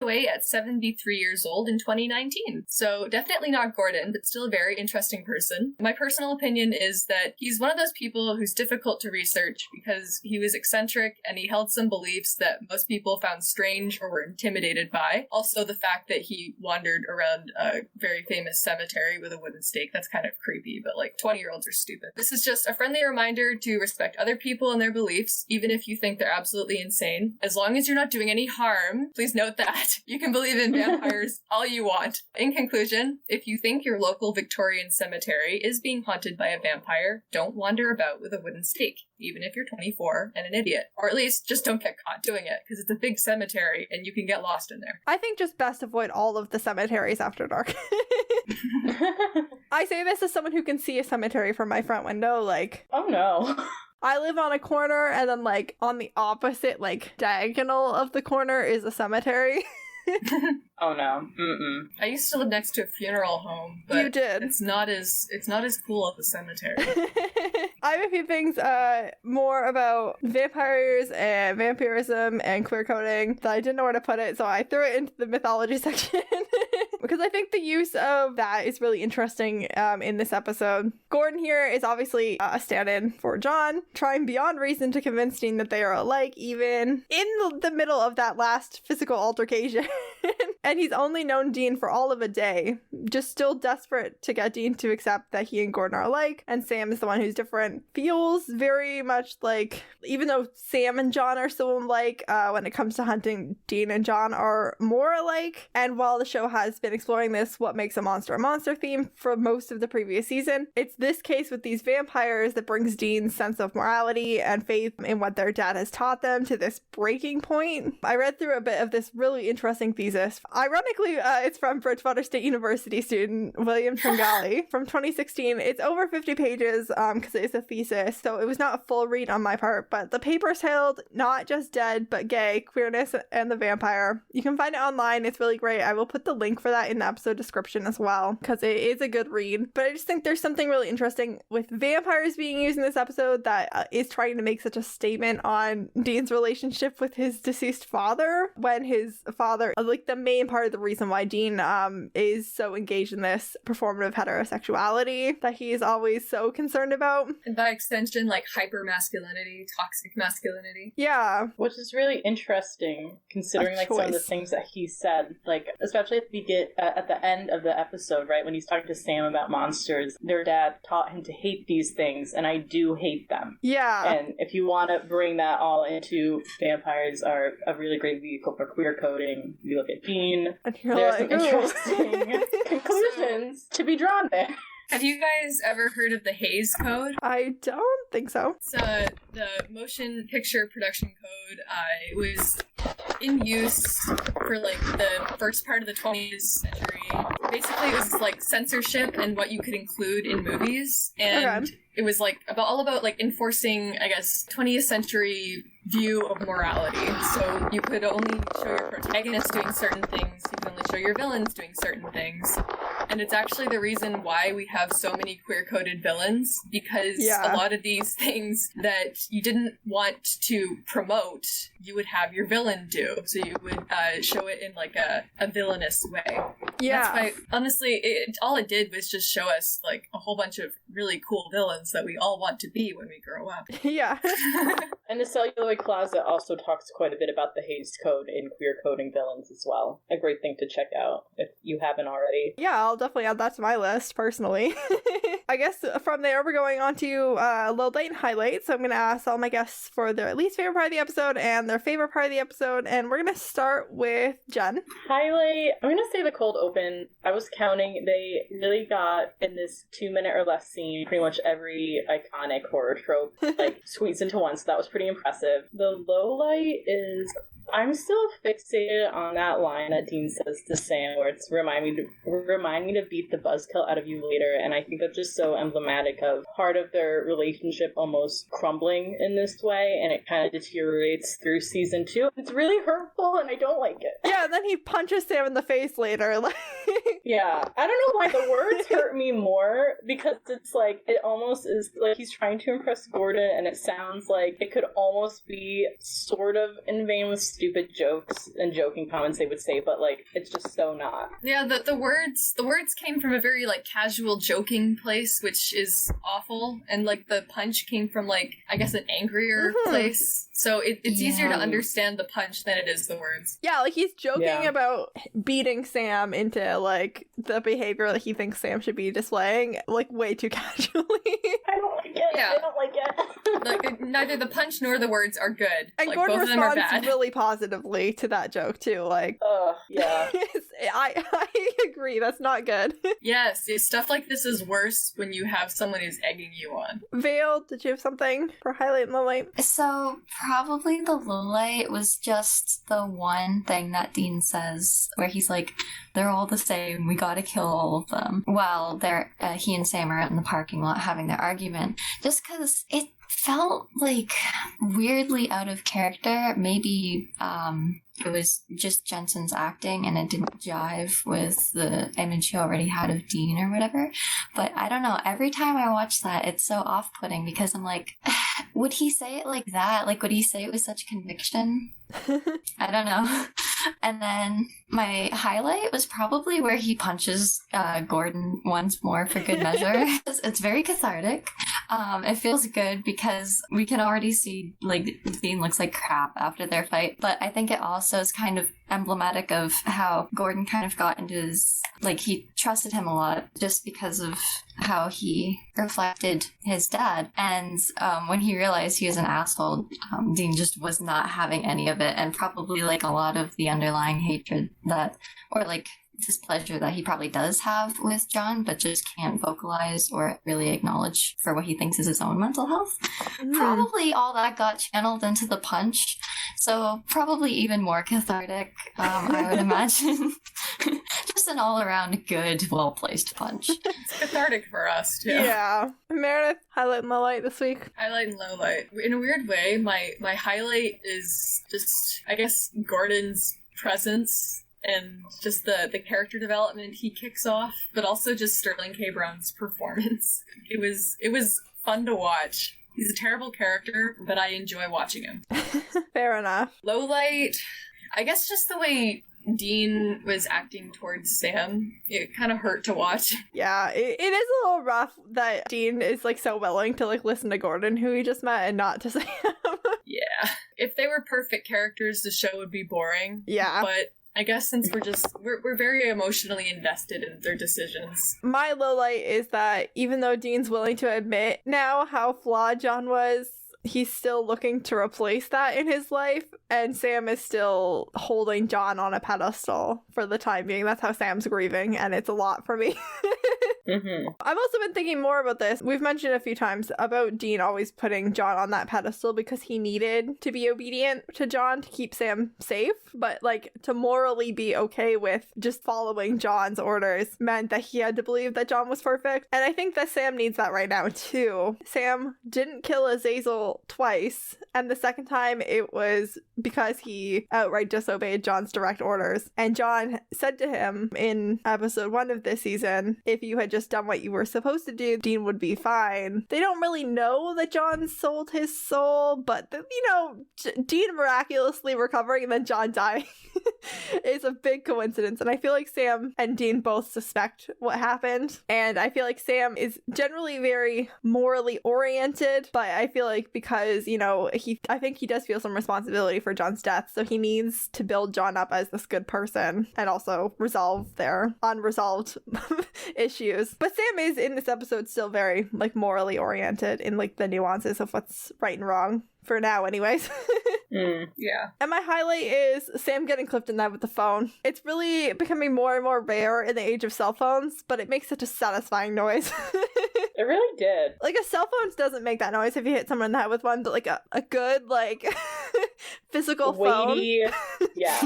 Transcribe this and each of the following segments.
away at 73 years old in 2019. So definitely not Gordon, but still a very interesting person. My personal opinion is that he's one of those people who's difficult to research because he was eccentric and he held some beliefs that most people found strange or were intimidated by. Also, the fact that he wandered around a very famous cemetery with a wooden stake, that's kind of creepy, but like 20-year-olds are stupid. This is just a friendly reminder to respect other people and their beliefs, even if you think they're absolutely insane. As long as you're not doing any harm, please note that. You can believe in vampires all you want. In conclusion, if you think your local Victorian cemetery is being haunted by a vampire, don't wander about with a wooden stake, even if you're 24 and an idiot. Or at least just don't get caught doing it, because it's a big cemetery and you can get lost in there. I think just best avoid all of the cemeteries after dark. I say this as someone who can see a cemetery from my front window, like... Oh no. I live on a corner, and then, like, on the opposite, like, diagonal of the corner is a cemetery. Oh no. Mm-mm. I used to live next to a funeral home, but you did. It's not as cool as a cemetery. I have a few things more about vampires and vampirism and queer coding that I didn't know where to put it, so I threw it into the mythology section. Because I think the use of that is really interesting in this episode. Gordon here is obviously a stand-in for John, trying beyond reason to convince Dean that they are alike, even in the middle of that last physical altercation. And he's only known Dean for all of a day, just still desperate to get Dean to accept that he and Gordon are alike, and Sam is the one who's different. Feels very much like, even though Sam and John are so alike, when it comes to hunting, Dean and John are more alike. And while the show has been exploring this what makes a monster theme for most of the previous season, it's this case with these vampires that brings Dean's sense of morality and faith in what their dad has taught them to this breaking point. I read through a bit of this really interesting thesis. Ironically, it's from Bridgewater State University student William Tringali from 2016. It's over 50 pages because it is a thesis, so it was not a full read on my part, but the paper's titled Not Just Dead, But Gay, Queerness and the Vampire. You can find it online. It's really great. I will put the link for that in the episode description as well, because it is a good read. But I just think there's something really interesting with vampires being used in this episode that is trying to make such a statement on Dean's relationship with his deceased father, when his father, like the main part of the reason why Dean is so engaged in this performative heterosexuality that he is always so concerned about. And by extension, like hyper-masculinity, toxic masculinity. Yeah. Which is really interesting, considering like some of the things that he said, like especially at the end of the episode, right, when he's talking to Sam about monsters. Their dad taught him to hate these things, and I do hate them. Yeah. And if you want to bring that all into vampires are a really great vehicle for queer coding. You look at Dean, there's some interesting conclusions to be drawn there. Have you guys ever heard of the Hays Code? I don't think so. It's the motion picture production code. It was in use for like the first part of the 20th century. Basically, it was like censorship and what you could include in movies, and it was like all about like enforcing, I guess, 20th century view of morality. So you could only show your protagonists doing certain things, you could only show your villains doing certain things. And it's actually the reason why we have so many queer-coded villains, because a lot of these things that you didn't want to promote, you would have your villain do. So you would show it in like a villainous way. Yeah. That's why, honestly, all it did was just show us like a whole bunch of really cool villains that we all want to be when we grow up. Yeah. And the Celluloid Closet also talks quite a bit about the Hays Code in queer coding villains as well. A great thing to check out if you haven't already. Yeah, I'll definitely add that to my list, personally. I guess from there we're going on to low light and highlight. So I'm going to ask all my guests for their least favorite part of the episode and their favorite part of the episode. And we're going to start with Jenn. Highlight, I'm going to say the cold open. I was counting. They really got, in this 2-minute or less scene, pretty much every iconic horror trope like squeezed into one. So that was pretty impressive. The low light is, I'm still fixated on that line that Dean says to Sam, where it's remind me to beat the buzzkill out of you later. And I think that's just so emblematic of part of their relationship almost crumbling in this way, and it kind of deteriorates through season 2. It's really hurtful, and I don't like it. Yeah, and then he punches Sam in the face later. Yeah, I don't know why the words hurt me more, because it's like, it almost is like he's trying to impress Gordon, and it sounds like it could almost be sort of in vain with stupid jokes and joking comments they would say, but like, it's just so not. Yeah, the words came from a very like casual joking place, which is awful, and like the punch came from like, I guess, an angrier place. So it's easier to understand the punch than it is the words. Yeah, like he's joking about beating Sam into like the behavior that he thinks Sam should be displaying, like way too casually. I don't like it. Yeah. I don't like it. Like neither the punch nor the words are good. And like, Gordon both of them are responds bad. really positively to that joke too. Like, yeah. I agree. That's not good. Yes, stuff like this is worse when you have someone who's egging you on. Vale, did you have something for highlight and lowlight? So probably the lowlight was just the one thing that Dean says, where he's like, "They're all the same. We gotta kill all of them." While he and Sam are out in the parking lot having their argument, just because it felt like weirdly out of character. Maybe it was just Jensen's acting and it didn't jive with the image he already had of Dean or whatever. But I don't know, every time I watch that, it's so off-putting because I'm like, would he say it like that? Like, would he say it with such conviction? I don't know. And then my highlight was probably where he punches Gordon once more for good measure. It's very cathartic. It feels good because we can already see, like, Dean looks like crap after their fight, but I think it also is kind of emblematic of how Gordon kind of got into his, like, he trusted him a lot just because of how he reflected his dad. And when he realized he was an asshole, Dean just was not having any of it, and probably, like, a lot of the underlying hatred that, or, like, displeasure that he probably does have with John, but just can't vocalize or really acknowledge for what he thinks is his own mental health. Probably all that got channeled into the punch, so probably even more cathartic, I would imagine. Just an all-around good, well-placed punch. It's cathartic for us, too. Yeah. Meredith, highlight and lowlight this week? Highlight and lowlight. In a weird way, my highlight is just, I guess, Gordon's presence and just the character development he kicks off, but also just Sterling K. Brown's performance. It was fun to watch. He's a terrible character, but I enjoy watching him. Fair enough. Lowlight, I guess just the way Dean was acting towards Sam, it kind of hurt to watch. Yeah, it is a little rough that Dean is like so willing to like listen to Gordon, who he just met, and not to Sam. Yeah. If they were perfect characters, the show would be boring. Yeah. But I guess since we're very emotionally invested in their decisions. My lowlight is that even though Dean's willing to admit now how flawed John was, he's still looking to replace that in his life, and Sam is still holding John on a pedestal for the time being. That's how Sam's grieving, and it's a lot for me. I've also been thinking more about this. We've mentioned a few times about Dean always putting John on that pedestal because he needed to be obedient to John to keep Sam safe, but like to morally be okay with just following John's orders meant that he had to believe that John was perfect. And I think that Sam needs that right now too. Sam didn't kill Azazel twice, and the second time it was because he outright disobeyed John's direct orders. And John said to him in episode 1 of this season, if you had just done what you were supposed to do, Dean would be fine. They don't really know that John sold his soul, but Dean miraculously recovering and then John dying is a big coincidence. And I feel like Sam and Dean both suspect what happened. And I feel like Sam is generally very morally oriented, but I feel like because, I think he does feel some responsibility for John's death, so he needs to build John up as this good person and also resolve their unresolved issues. But Sam is in this episode still very like morally oriented in like the nuances of what's right and wrong. For now, anyways. Yeah. And my highlight is Sam getting clipped in that with the phone. It's really becoming more and more rare in the age of cell phones, but it makes such a satisfying noise. It really did. Like, a cell phone doesn't make that noise if you hit someone in the head with one, but like a good, like, physical weighty phone. Yeah.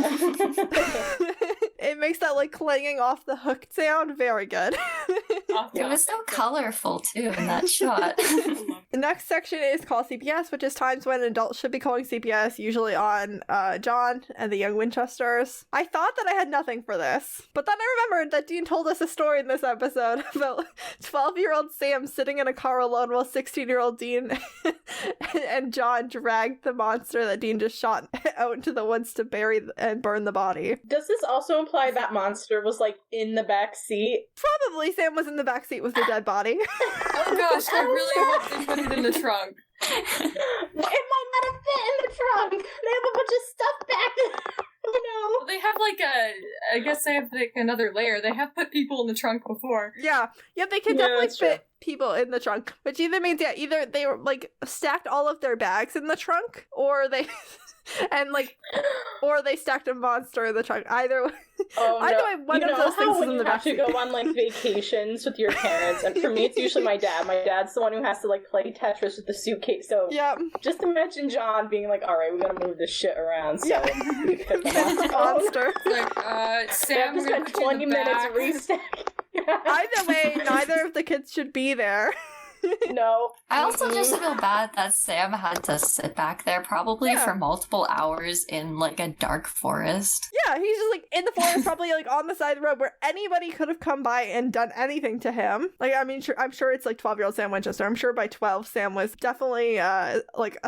It makes that, like, clanging off the hook sound very good. It was so colorful, too, in that shot. The next section is called CPS, which is times when adults should be calling CPS, usually on John and the young Winchesters. I thought that I had nothing for this, but then I remembered that Dean told us a story in this episode about 12-year-old Sam sitting in a car alone while 16-year-old Dean and John dragged the monster that Dean just shot out into the woods to bury and burn the body. Does this also imply that monster was, like, in the back seat? Probably Sam was in the back seat with the dead body. Oh gosh, I really hope they put it in the trunk. It might not have fit in the trunk. They have a bunch of stuff back there. Oh no. They have I guess they have another layer. They have put people in the trunk before. Yeah, they can definitely fit people in the trunk, which either means either they were stacked all of their bags in the trunk, or they or they stacked a monster in the trunk. Either way, one of those things is in the back. You have to go on vacations with your parents, and for me it's usually my dad. My dad's the one who has to play Tetris with the suitcase. So just imagine John being like, "All right, we gotta move this shit around." So we pick the monster. Sam, we're gonna spend 20 minutes restacking. Either way, neither of the kids should be there. No. I also just feel bad that Sam had to sit back there probably for multiple hours in a dark forest. Yeah, he's just in the forest, probably on the side of the road where anybody could have come by and done anything to him. I'm sure it's 12-year-old Sam Winchester. I'm sure by 12 Sam was definitely a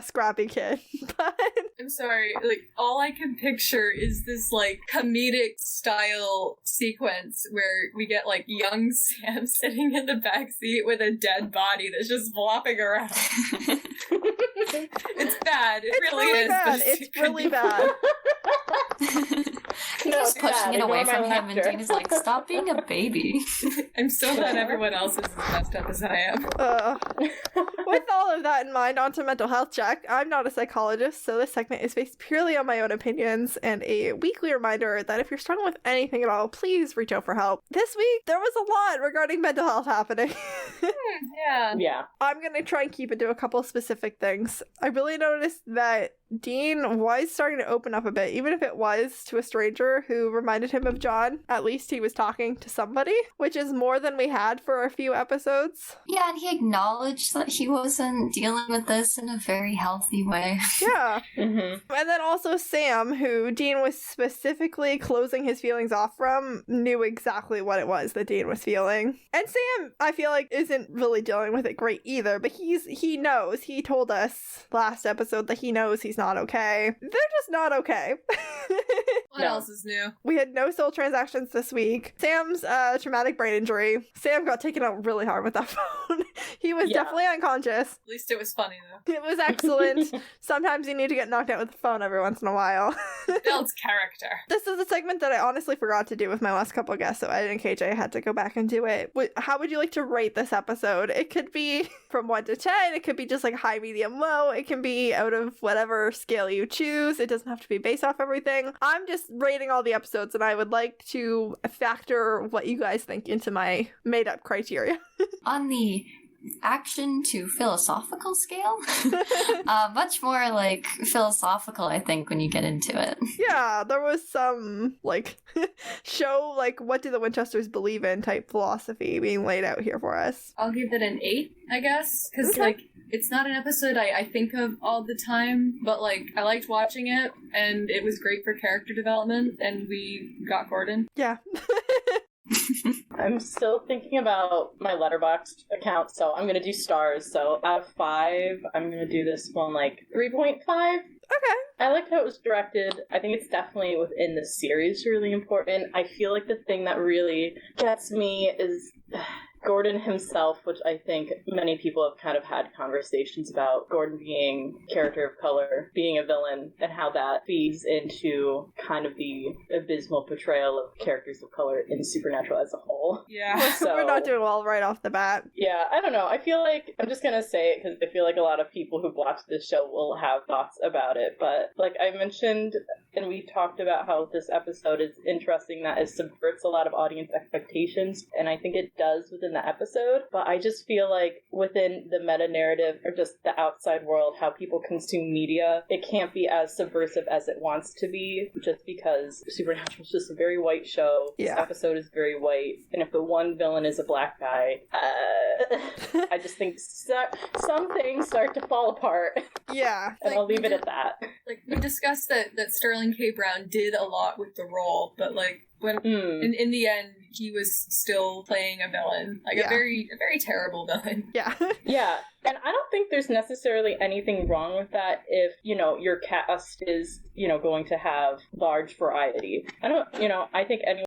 scrappy kid. But I'm sorry, all I can picture is this comedic style sequence where we get young Sam sitting in the back seat with a dead body that's just flopping around. It's bad. It's really is. Bad. It's really bad. He's pushing it away from him, and Dean is like, "Stop being a baby." I'm so glad everyone else is as messed up as I am. With all of that in mind, on to mental health check. I'm not a psychologist, so this segment is based purely on my own opinions and a weekly reminder that if you're struggling with anything at all, please reach out for help. This week, there was a lot regarding mental health happening. Yeah. I'm gonna try and keep it to a couple specific things. I really noticed that Dean was starting to open up a bit, even if it was to a stranger who reminded him of John. At least he was talking to somebody, which is more than we had for a few episodes. Yeah, and he acknowledged that he wasn't dealing with this in a very healthy way. Yeah. Mm-hmm. And then also Sam, who Dean was specifically closing his feelings off from, knew exactly what it was that Dean was feeling. And Sam, I feel isn't really dealing with it great either, but he knows. He told us last episode that he knows he's not okay. They're just not okay. What else is new? We had no soul transactions this week. Sam's traumatic brain injury. Sam got taken out really hard with that phone. He was definitely unconscious. At least it was funny, though. It was excellent. Sometimes you need to get knocked out with the phone every once in a while. Builds character. This is a segment that I honestly forgot to do with my last couple of guests, so Ed and KJ had to go back and do it. How would you like to rate this episode? It could be from 1 to 10. It could be just high, medium, low. It can be out of whatever scale you choose. It doesn't have to be based off everything. I'm just rating all the episodes, and I would like to factor what you guys think into my made-up criteria. On the action to philosophical scale, much more philosophical, I think, when you get into it. Yeah, there was some show what do the Winchesters believe in type philosophy being laid out here for us. I'll give it an 8, I guess, because it's not an episode I think of all the time, but I liked watching it, and it was great for character development, and we got Gordon. Yeah. I'm still thinking about my Letterboxd account, so I'm gonna do stars. So out of 5, I'm gonna do this one 3.5. Okay. I liked how it was directed. I think it's definitely within the series really important. I feel like the thing that really gets me is Gordon himself, which I think many people have kind of had conversations about. Gordon being a character of color, being a villain, and how that feeds into kind of the abysmal portrayal of characters of color in Supernatural as a whole. Yeah. So, we're not doing well right off the bat. Yeah, I don't know. I feel I'm just gonna say it because I feel a lot of people who've watched this show will have thoughts about it. But I mentioned and we've talked about how this episode is interesting, that it subverts a lot of audience expectations, and I think it does within the episode, but I just feel like within the meta-narrative, or just the outside world, how people consume media, it can't be as subversive as it wants to be, just because Supernatural is just a very white show. Yeah. This episode is very white, and if the one villain is a black guy, I just think some things start to fall apart. Yeah. And I'll leave it at that. Like, we discussed that Sterling K. Brown did a lot with the role, but, like, when in the end, he was still playing a villain. Like, a very terrible villain. Yeah. Yeah. And I don't think there's necessarily anything wrong with that if, your cast is, going to have large variety. I think anyone